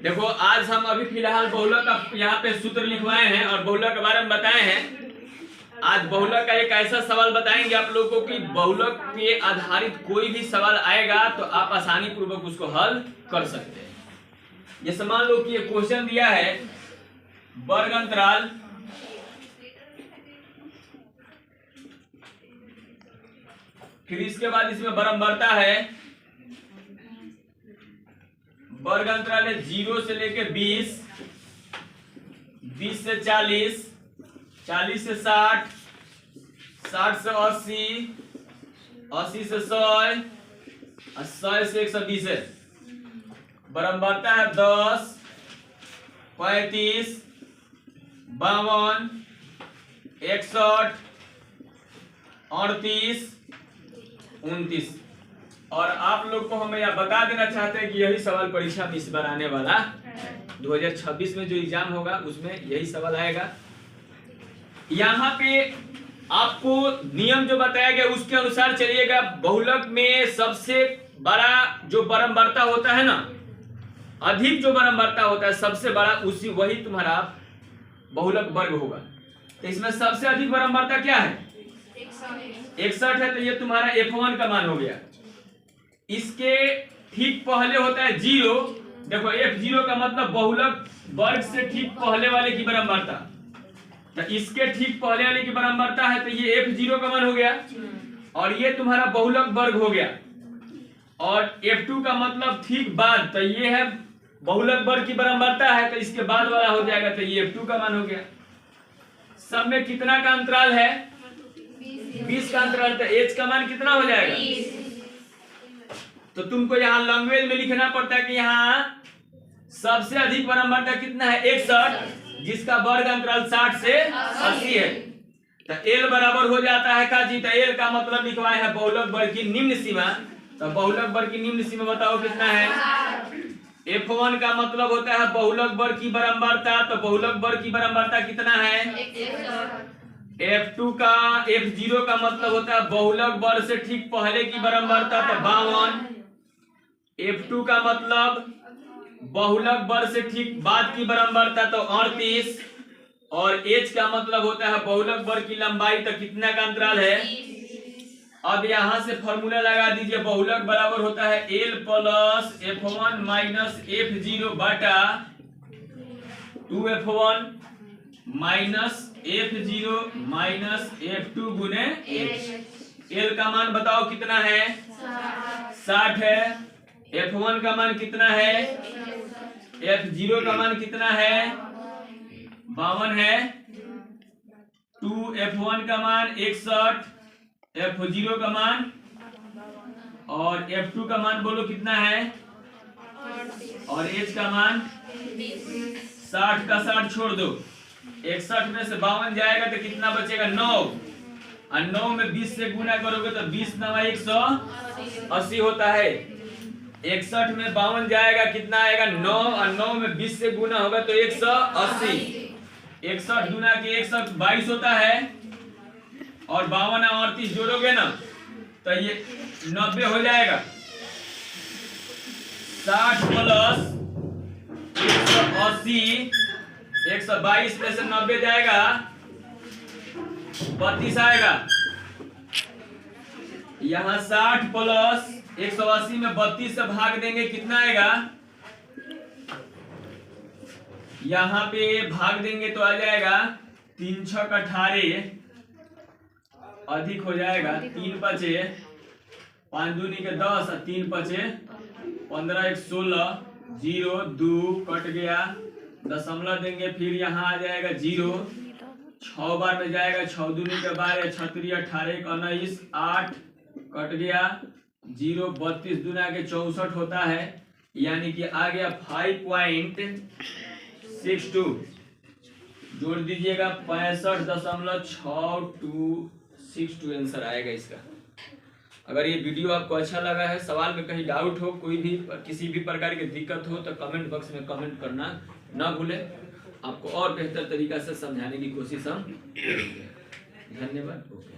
देखो आज हम अभी फिलहाल बहुलक का यहाँ पे सूत्र लिखवाए हैं और बहुलक के बारे में बताए हैं। आज बहुलक का एक ऐसा सवाल बताएंगे आप लोगों को कि बहुलक पे आधारित कोई भी सवाल आएगा तो आप आसानी पूर्वक उसको हल कर सकते हैं। जैसे मान लो कि ये क्वेश्चन दिया है वर्ग अंतराल फिर इसके बाद इसमें बराबरता है वर्ग अंतराल है 0 से लेके 20, 20 से 40, 40 से 60, 60 से 80, 80 से 100 और 100 से 120 है। बराबरता है 10, 35, 52, 61, 38, 29। और आप लोग को हम यह बता देना चाहते हैं कि यही सवाल परीक्षा में इस बार आने वाला 2026 में जो एग्जाम होगा उसमें यही सवाल आएगा। यहाँ पे आपको नियम जो बताया गया उसके अनुसार चलिएगा। बहुलक में सबसे बड़ा जो बराबरता होता है ना, अधिक जो बराबरता होता है सबसे बड़ा वही तुम्हारा बहुलक वर्ग होगा। तो इसमें सबसे अधिक बराबरता क्या है? 61 है। तो ये तुम्हारा F1 का मान हो गया। इसके ठीक पहले होता है 0। देखो F0 का मतलब बहुलक वर्ग से ठीक पहले वाले की बराबरता। तो इसके ठीक पहले वाले की बराबरता है तो ये F0 का मान हो गया और ये तुम्हारा बहुलक वर्ग हो गया। और F2 का मतलब ठीक बाद, तो ये है बहुलक वर्ग की बराबरता है तो इसके बाद वाला हो जाएगा तो ये F2 का मान हो गया। सब में कितना का अंतराल है? 20 का अंतराल। तो H का मान कितना हो जाएगा? तो तुमको यहाँ लैंग्वेज में लिखना पड़ता है कि यहाँ सबसे अधिक बराबरता कितना है? 61, जिसका वर्ग अंतराल 60 से 80 है। तो L बराबर हो जाता है का जी? तो L का मतलब लिखवाए है बहुलक वर्ग की निम्न सीमा। तो बहुलक वर्ग की निम्न सीमा बताओ कितना है? F1 का मतलब होता है बहुलक वर्ग की बराबरता। तो बहुलक वर्ग की बराबरता कितना है? F2 का F0 का मतलब होता है बहुलक वर्ग से ठीक पहले की बराबरता। तो 52। F2 का मतलब बहुलक वर्ग से ठीक बाद की बराबरता। तो 38। और H का मतलब होता है बहुलक वर्ग की लंबाई। तो कितना का अंतराल है? अब यहां से फॉर्मूला लगा दीजिए। बहुलक बराबर होता है L plus F1 minus F0 बटा 2F1 minus F0 minus F2 गुने H। L का मान बताओ कितना है? 60 है। F1 का मान कितना है? F0 का मान कितना है? 52 है। 2F1 का मान 61, F0 का मान और F2 का मान बोलो कितना है? और H का मान 60 का 60 छोड़ दो। 61 में से 52 जाएगा तो कितना बचेगा? 9। और 9 में 20 से गुना करोगे तो 20 9 180 होता है। 61 में 52 जाएगा कितना आएगा? 9। और 9 में 20 से गुना होगा तो 180। 61 गुना के 122 होता है। और 52 और 38 जोड़ोगे ना तो ये 90 हो जाएगा। 60 प्लस 180, 122 में से 90 जाएगा 32 आएगा। यहाँ 60 प्लस 180 में 32 से भाग देंगे कितना आएगा? यहाँ पे भाग देंगे तो आ जाएगा 3 6 का 18 अधिक हो जाएगा। 3 5 5 दूनी के 10 और 3 5 15 1 16 0 2 कट गया। दशमलव देंगे फिर यहाँ आ जाएगा 0। 6 बार में जाएगा 6 दूनी के 12 36 18 19 8 कट गया 0। 32 दूना के 64 होता है यानी कि आ गया 5.62। जोड़ दीजिएगा 65.6262 आंसर आएगा इसका। अगर ये वीडियो आपको अच्छा लगा है, सवाल में कहीं डाउट हो, कोई भी किसी भी प्रकार की दिक्कत हो तो कमेंट बॉक्स में कमेंट करना ना भूलें। आपको और बेहतर तरीका से समझाने की कोशिश हम करेंगे। धन्यवाद। ओके।